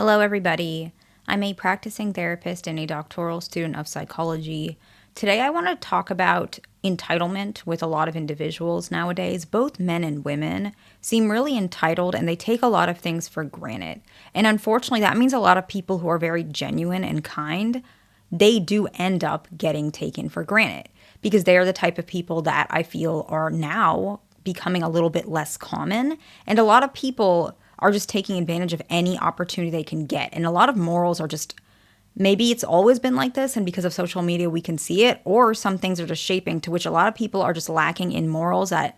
Hello, everybody. I'm a practicing therapist and a doctoral student of psychology. Today, I want to talk about entitlement with a lot of individuals nowadays. Both men and women seem really entitled and they take a lot of things for granted. And unfortunately, that means a lot of people who are very genuine and kind, they do end up getting taken for granted because they are the type of people that I feel are now becoming a little bit less common. And a lot of people are just taking advantage of any opportunity they can get. And a lot of morals are just, maybe it's always been like this, and because of social media, we can see it, or some things are just shaping to which a lot of people are just lacking in morals that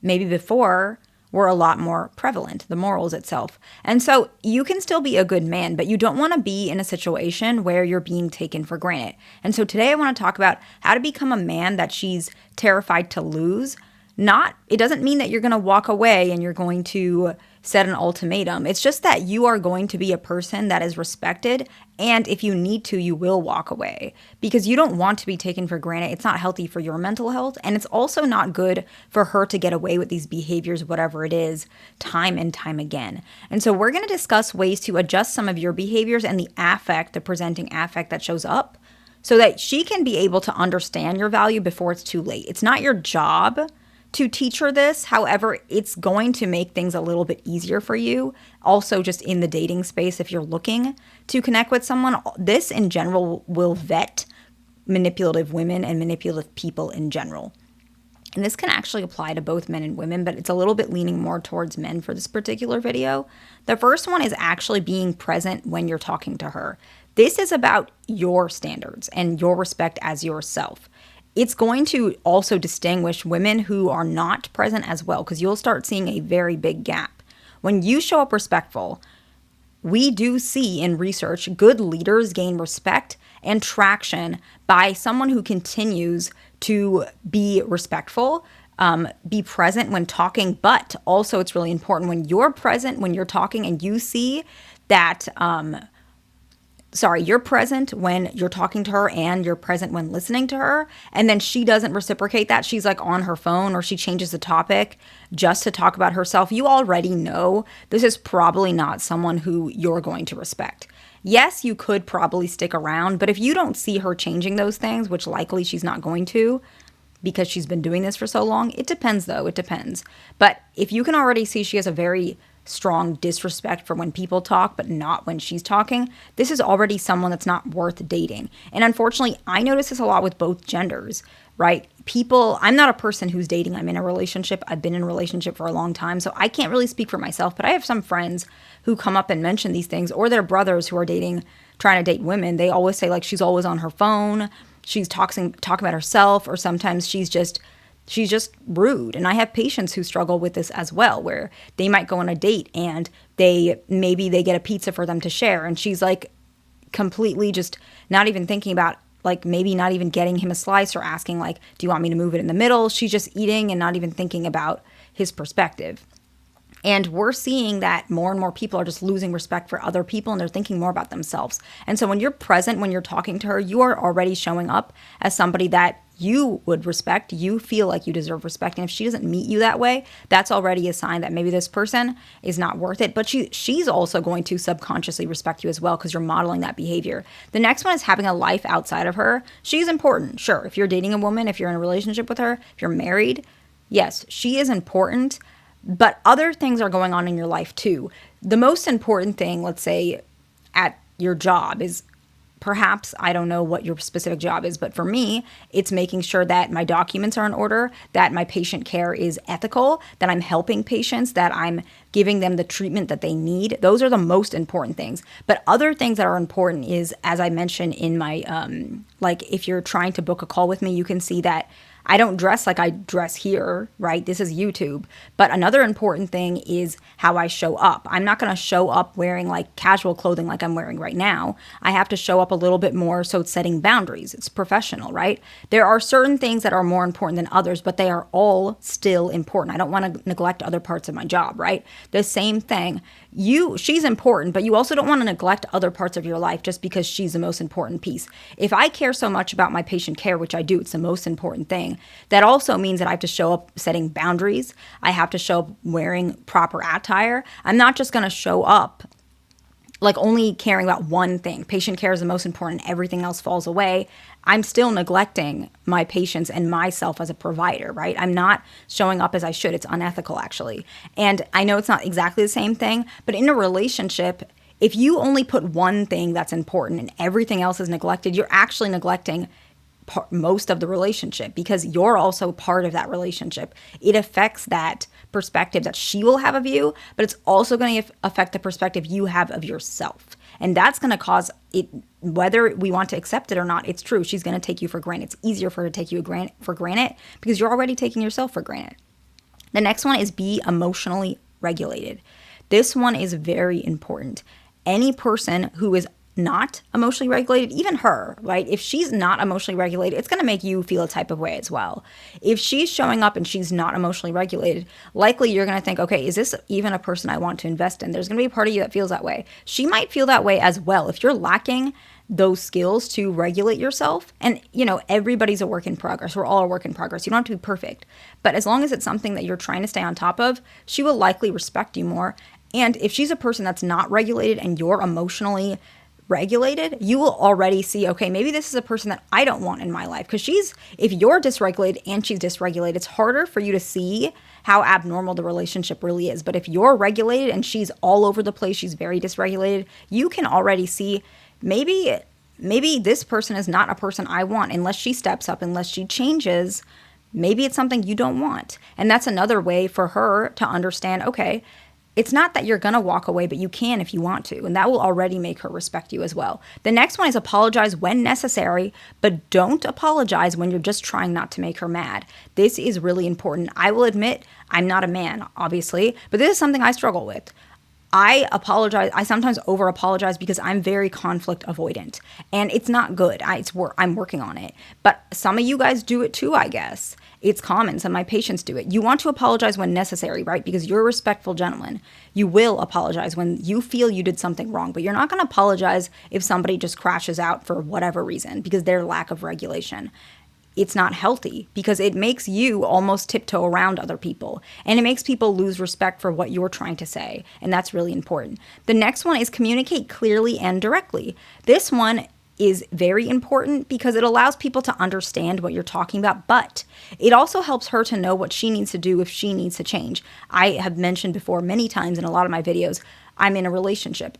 maybe before were a lot more prevalent, the morals itself. And so you can still be a good man, but you don't want to be in a situation where you're being taken for granted. And so today I want to talk about how to become a man that she's terrified to lose. It doesn't mean that you're going to walk away and you're going to set an ultimatum. It's just that you are going to be a person that is respected. And if you need to, you will walk away because you don't want to be taken for granted. It's not healthy for your mental health. And it's also not good for her to get away with these behaviors, whatever it is, time and time again. And so we're going to discuss ways to adjust some of your behaviors and the presenting affect that shows up so that she can be able to understand your value before it's too late. It's not your job to teach her this. However, it's going to make things a little bit easier for you. Also, just in the dating space, if you're looking to connect with someone, this in general will vet manipulative women and manipulative people in general. And this can actually apply to both men and women, but it's a little bit leaning more towards men for this particular video. The first one is actually being present when you're talking to her. This is about your standards and your respect as yourself. It's going to also distinguish women who are not present as well, because you'll start seeing a very big gap. When you show up respectful, we do see in research good leaders gain respect and traction by someone who continues to be respectful, be present when talking, but also it's really important when you're present, when you're talking and you see that you're present when you're talking to her and you're present when listening to her. And then she doesn't reciprocate that. She's like on her phone or she changes the topic just to talk about herself. You already know this is probably not someone who you're going to respect. Yes, you could probably stick around, but if you don't see her changing those things, which likely she's not going to because she's been doing this for so long, it depends though, it depends. But if you can already see she has a very strong disrespect for when people talk, but not when she's talking, this is already someone that's not worth dating. And unfortunately, I notice this a lot with both genders, right? I'm not a person who's dating. I'm in a relationship. I've been in a relationship for a long time, so I can't really speak for myself, but I have some friends who come up and mention these things, or their brothers who are trying to date women. They always say like she's always on her phone, she's talking about herself, or sometimes she's just rude. And I have patients who struggle with this as well, where they might go on a date and maybe they get a pizza for them to share. And she's like completely just not even thinking about, like, maybe not even getting him a slice or asking like, do you want me to move it in the middle? She's just eating and not even thinking about his perspective. And we're seeing that more and more people are just losing respect for other people and they're thinking more about themselves. And so when you're present, when you're talking to her, you are already showing up as somebody that you would respect. You feel like you deserve respect. And if she doesn't meet you that way, that's already a sign that maybe this person is not worth it. But she's also going to subconsciously respect you as well because you're modeling that behavior. The next one is having a life outside of her. She's important. Sure. If you're dating a woman, if you're in a relationship with her, if you're married, yes, she is important. But other things are going on in your life too. The most important thing, let's say, at your job is perhaps, I don't know what your specific job is, but for me, it's making sure that my documents are in order, that my patient care is ethical, that I'm helping patients, that I'm giving them the treatment that they need. Those are the most important things. But other things that are important is, as I mentioned in my, like if you're trying to book a call with me, you can see that I don't dress like I dress here, right? This is YouTube. But another important thing is how I show up. I'm not going to show up wearing like casual clothing like I'm wearing right now. I have to show up a little bit more, so it's setting boundaries. It's professional, right? There are certain things that are more important than others, but they are all still important. I don't want to neglect other parts of my job, right? The same thing. She's important, but you also don't want to neglect other parts of your life just because she's the most important piece. If I care so much about my patient care, which I do, it's the most important thing. That also means that I have to show up setting boundaries. I have to show up wearing proper attire. I'm not just going to show up like only caring about one thing. Patient care is the most important. Everything else falls away. I'm still neglecting my patients and myself as a provider, right? I'm not showing up as I should. It's unethical, actually. And I know it's not exactly the same thing, but in a relationship, if you only put one thing that's important and everything else is neglected, you're actually neglecting most of the relationship, because you're also part of that relationship. It affects that perspective that she will have of you, but it's also going to affect the perspective you have of yourself. And that's going to cause it, whether we want to accept it or not, it's true. She's going to take you for granted. It's easier for her to take you for granted because you're already taking yourself for granted. The next one is be emotionally regulated. This one is very important. Any person who is not emotionally regulated, even her, right? If she's not emotionally regulated, it's going to make you feel a type of way as well. If she's showing up and she's not emotionally regulated, likely you're going to think, okay, is this even a person I want to invest in? There's going to be a part of you that feels that way. She might feel that way as well. If you're lacking those skills to regulate yourself, and everybody's a work in progress. We're all a work in progress. You don't have to be perfect. But as long as it's something that you're trying to stay on top of, she will likely respect you more. And if she's a person that's not regulated and you're emotionally regulated, you will already see, okay, maybe this is a person that I don't want in my life. Because if you're dysregulated and she's dysregulated, it's harder for you to see how abnormal the relationship really is. But if you're regulated and she's all over the place, she's very dysregulated, you can already see maybe this person is not a person I want unless she steps up, unless she changes. Maybe it's something you don't want. And that's another way for her to understand, okay, it's not that you're going to walk away, but you can if you want to. And that will already make her respect you as well. The next one is apologize when necessary, but don't apologize when you're just trying not to make her mad. This is really important. I will admit I'm not a man, obviously, but this is something I struggle with. I apologize. I sometimes over apologize because I'm very conflict avoidant, and it's not good. I'm working on it, but some of you guys do it too, I guess. It's common. Some of my patients do it. You want to apologize when necessary, right? Because you're a respectful gentleman. You will apologize when you feel you did something wrong, but you're not going to apologize if somebody just crashes out for whatever reason because their lack of regulation. It's not healthy because it makes you almost tiptoe around other people, and it makes people lose respect for what you're trying to say. And that's really important. The next one is communicate clearly and directly. This one is very important because it allows people to understand what you're talking about, but it also helps her to know what she needs to do if she needs to change. I have mentioned before many times in a lot of my videos, I'm in a relationship.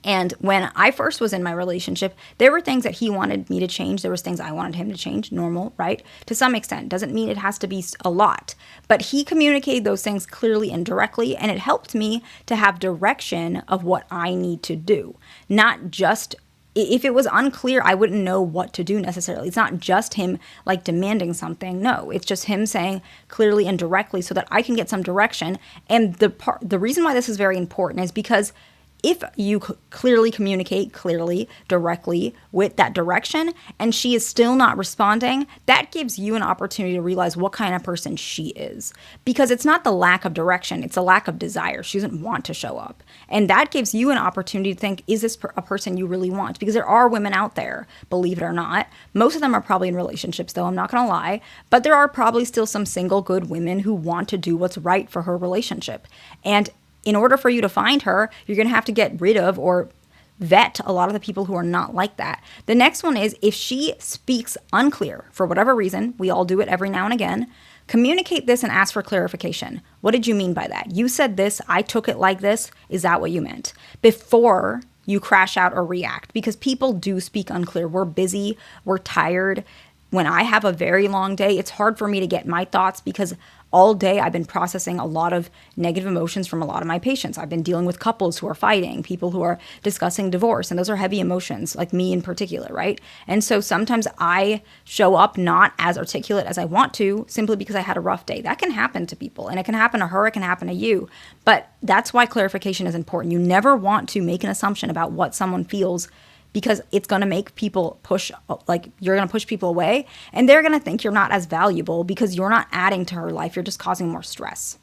And when I first was in my relationship, there were things that he wanted me to change. There was things I wanted him to change. Normal, right? To some extent. Doesn't mean it has to be a lot. But he communicated those things clearly and directly, and it helped me to have direction of what I need to do. Not just, if it was unclear, I wouldn't know what to do necessarily. It's not just him like demanding something. No, it's just him saying clearly and directly so that I can get some direction. And the reason why this is very important is because if you clearly communicate directly with that direction, and she is still not responding, that gives you an opportunity to realize what kind of person she is. Because it's not the lack of direction, it's a lack of desire. She doesn't want to show up. And that gives you an opportunity to think, is this a person you really want? Because there are women out there, believe it or not. Most of them are probably in relationships, though, I'm not going to lie. But there are probably still some single good women who want to do what's right for her relationship. And in order for you to find her, you're going to have to get rid of or vet a lot of the people who are not like that. The next one is if she speaks unclear for whatever reason, we all do it every now and again, communicate this and ask for clarification. What did you mean by that? You said this, I took it like this. Is that what you meant? Before you crash out or react, because people do speak unclear. We're busy, we're tired. When I have a very long day, it's hard for me to get my thoughts because all day I've been processing a lot of negative emotions from a lot of my patients. I've been dealing with couples who are fighting, people who are discussing divorce, and those are heavy emotions, like me in particular, right? And so sometimes I show up not as articulate as I want to simply because I had a rough day. That can happen to people, and it can happen to her, it can happen to you. But that's why clarification is important. You never want to make an assumption about what someone feels, because it's going to make people you're going to push people away, and they're going to think you're not as valuable because you're not adding to her life. You're just causing more stress.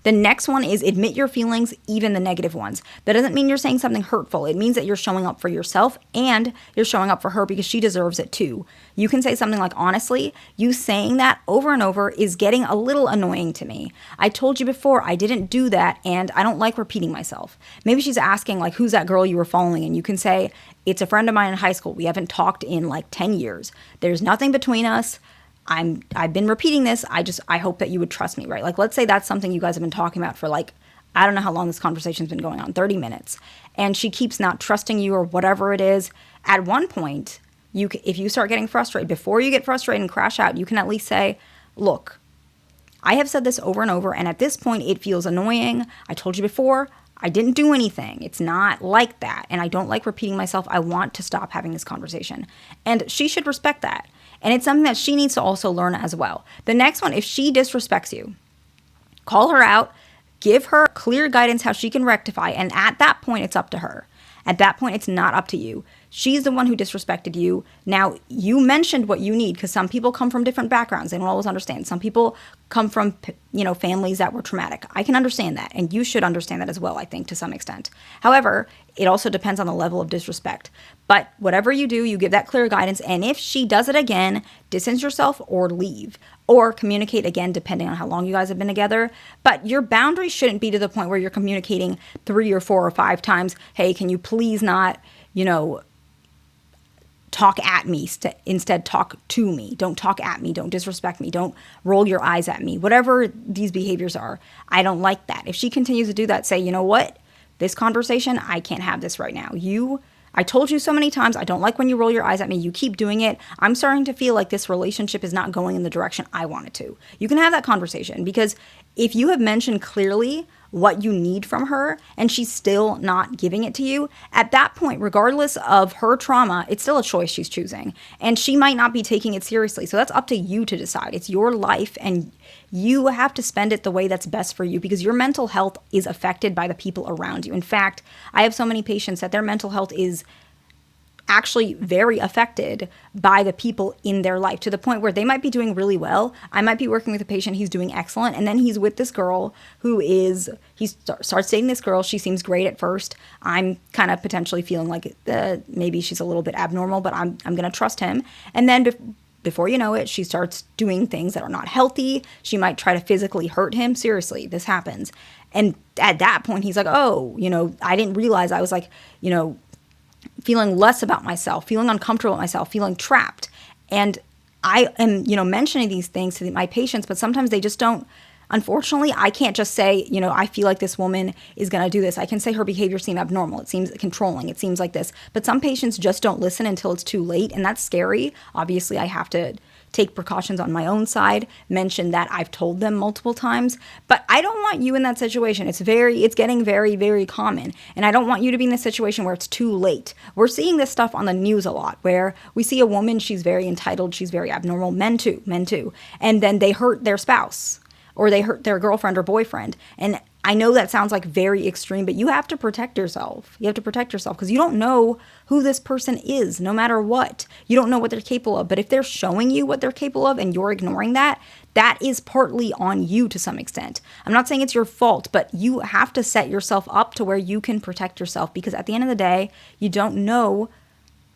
The next one is admit your feelings, even the negative ones. That doesn't mean you're saying something hurtful. It means that you're showing up for yourself and you're showing up for her because she deserves it too. You can say something like, honestly, you saying that over and over is getting a little annoying to me. I told you before I didn't do that and I don't like repeating myself. Maybe she's asking like, who's that girl you were following? And you can say, it's a friend of mine in high school. We haven't talked in like 10 years. There's nothing between us. I've been repeating this. I hope that you would trust me, right? Like, let's say that's something you guys have been talking about for like, I don't know how long this conversation's been going on, 30 minutes. And she keeps not trusting you or whatever it is. At one point, if you start getting frustrated, before you get frustrated and crash out, you can at least say, look, I have said this over and over, and at this point, it feels annoying. I told you before, I didn't do anything. It's not like that. And I don't like repeating myself. I want to stop having this conversation. And she should respect that. And it's something that she needs to also learn as well. The next one, if she disrespects you, call her out, give her clear guidance how she can rectify. And at that point, it's up to her. At that point, it's not up to you. She's the one who disrespected you. Now, you mentioned what you need because some people come from different backgrounds. They don't always understand. Some people come from, families that were traumatic. I can understand that. And you should understand that as well, I think, to some extent. However, it also depends on the level of disrespect. But whatever you do, you give that clear guidance. And if she does it again, distance yourself or leave. Or communicate again, depending on how long you guys have been together. But your boundary shouldn't be to the point where you're communicating 3 or 4 or 5 times. Hey, can you please not, talk at me, instead talk to me. Don't talk at me. Don't disrespect me. Don't roll your eyes at me. Whatever these behaviors are, I don't like that. If she continues to do that, say, you know what? This conversation, I can't have this right now. I told you so many times, I don't like when you roll your eyes at me. You keep doing it. I'm starting to feel like this relationship is not going in the direction I want it to. You can have that conversation because if you have mentioned clearly what you need from her and she's still not giving it to you, at that point, regardless of her trauma, it's still a choice she's choosing. And she might not be taking it seriously. So that's up to you to decide. It's your life and you have to spend it the way that's best for you because your mental health is affected by the people around you. In fact, I have so many patients that their mental health is actually very affected by the people in their life to the point where they might be doing really well. I might be working with a patient, he's doing excellent, and then he's with this girl he starts dating this girl. She seems great at first. I'm kind of potentially feeling like maybe she's a little bit abnormal, but I'm going to trust him. And then before you know it, she starts doing things that are not healthy. She might try to physically hurt him. Seriously, this happens. And at that point, he's like, oh, I didn't realize I was like, feeling less about myself, feeling uncomfortable with myself, feeling trapped. And I am, mentioning these things to my patients, but sometimes they just don't. Unfortunately, I can't just say, I feel like this woman is going to do this. I can say her behavior seems abnormal. It seems controlling. It seems like this. But some patients just don't listen until it's too late. And that's scary. Obviously, I have to take precautions on my own side, mention that I've told them multiple times, but I don't want you in that situation. It's getting very, very common. And I don't want you to be in this situation where it's too late. We're seeing this stuff on the news a lot where we see a woman, she's very entitled, she's very abnormal, men too. And then they hurt their spouse or they hurt their girlfriend or boyfriend. And I know that sounds like very extreme, but you have to protect yourself. You have to protect yourself because you don't know who this person is, no matter what. You don't know what they're capable of. But if they're showing you what they're capable of and you're ignoring that, that is partly on you to some extent. I'm not saying it's your fault, but you have to set yourself up to where you can protect yourself because at the end of the day, you don't know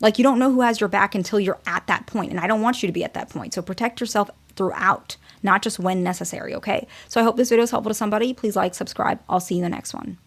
who has your back until you're at that point. And I don't want you to be at that point. So protect yourself throughout, not just when necessary, okay? So I hope this video is helpful to somebody. Please like, subscribe. I'll see you in the next one.